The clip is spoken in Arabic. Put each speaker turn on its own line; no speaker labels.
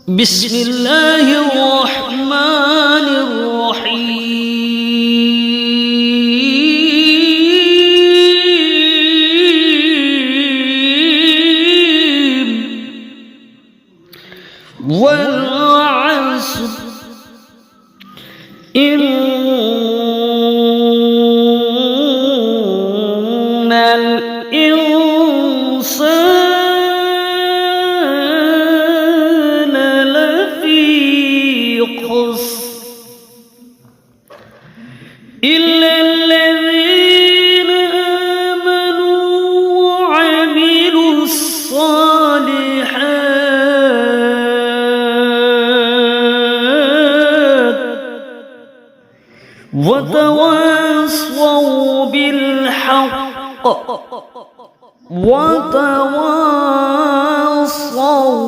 بسم الله الرحمن الرحيم والعصر إن الإنسان لفي خسر إلا الذين آمنوا وعملوا الصالحات وتواصوا بالحق وتواصوا